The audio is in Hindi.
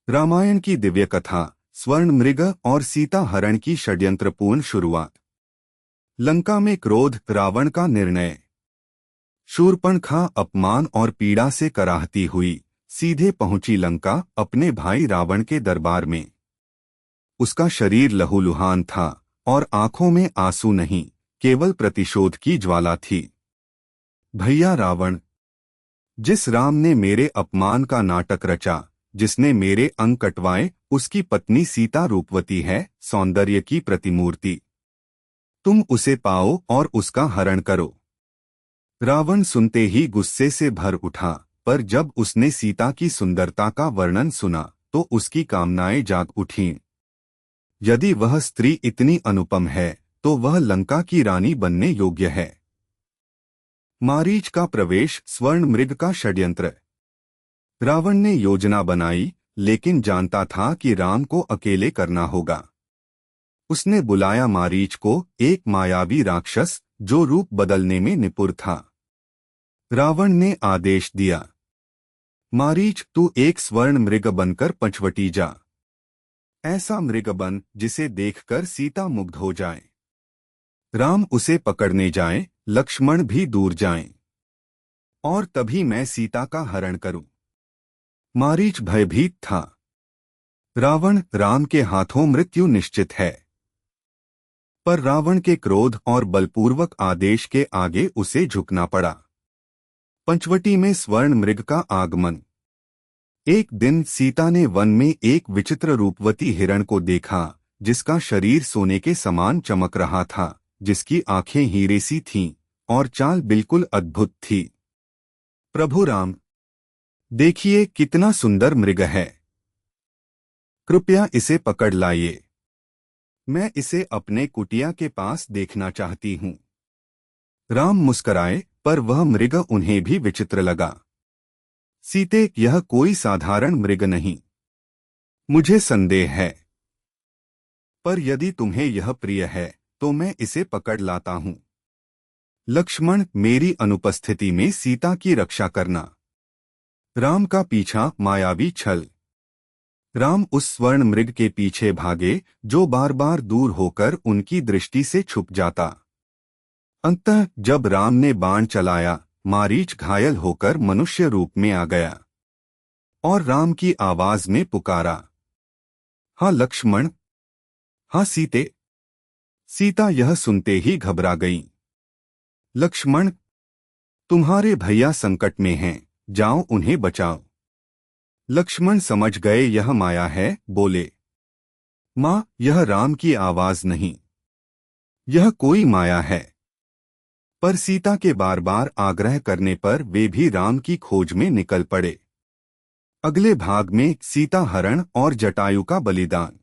रामायण की दिव्य कथा स्वर्ण मृग और सीता हरण की षड्यंत्रपूर्ण शुरुआत। लंका में क्रोध रावण का निर्णय। शूर्पणखा अपमान और पीड़ा से कराहती हुई सीधे पहुंची लंका अपने भाई रावण के दरबार में। उसका शरीर लहूलुहान था और आंखों में आंसू नहीं, केवल प्रतिशोध की ज्वाला थी। भैया रावण, जिस राम ने मेरे अपमान का नाटक रचा, जिसने मेरे अंग कटवाए, उसकी पत्नी सीता रूपवती है, सौंदर्य की प्रतिमूर्ति। तुम उसे पाओ और उसका हरण करो। रावण सुनते ही गुस्से से भर उठा, पर जब उसने सीता की सुंदरता का वर्णन सुना तो उसकी कामनाएं जाग उठीं। यदि वह स्त्री इतनी अनुपम है तो वह लंका की रानी बनने योग्य है। मारीच का प्रवेश स्वर्ण मृग का षड्यंत्र। रावण ने योजना बनाई, लेकिन जानता था कि राम को अकेले करना होगा। उसने बुलाया मारीच को, एक मायावी राक्षस जो रूप बदलने में निपुण था। रावण ने आदेश दिया, मारीच, तू एक स्वर्ण मृग बनकर पंचवटी जा। ऐसा मृग बन जिसे देखकर सीता मुग्ध हो जाए। राम उसे पकड़ने जाएं, लक्ष्मण भी दूर जाएं, और तभी मैं सीता का हरण करूं। मारीच भयभीत था। रावण, राम के हाथों मृत्यु निश्चित है। पर रावण के क्रोध और बलपूर्वक आदेश के आगे उसे झुकना पड़ा। पंचवटी में स्वर्ण मृग का आगमन। एक दिन सीता ने वन में एक विचित्र रूपवती हिरण को देखा, जिसका शरीर सोने के समान चमक रहा था, जिसकी आंखें हीरे सी थीं और चाल बिल्कुल अद्भुत थी। प्रभु राम, देखिए कितना सुंदर मृग है। कृपया इसे पकड़ लाइए। मैं इसे अपने कुटिया के पास देखना चाहती हूँ। राम मुस्कराए, पर वह मृग उन्हें भी विचित्र लगा। सीते, यह कोई साधारण मृग नहीं। मुझे संदेह है, पर यदि तुम्हें यह प्रिय है तो मैं इसे पकड़ लाता हूँ। लक्ष्मण, मेरी अनुपस्थिति में सीता की रक्षा करना। राम का पीछा मायावी छल। राम उस स्वर्ण मृग के पीछे भागे, जो बार बार दूर होकर उनकी दृष्टि से छुप जाता। अंततः जब राम ने बाण चलाया, मारीच घायल होकर मनुष्य रूप में आ गया और राम की आवाज में पुकारा, हाँ लक्ष्मण, हाँ सीते। सीता यह सुनते ही घबरा गई। लक्ष्मण, तुम्हारे भैया संकट में हैं, जाओ उन्हें बचाओ। लक्ष्मण समझ गए यह माया है, बोले, माँ, यह राम की आवाज नहीं, यह कोई माया है। पर सीता के बार बार आग्रह करने पर वे भी राम की खोज में निकल पड़े। अगले भाग में सीता हरण और जटायु का बलिदान।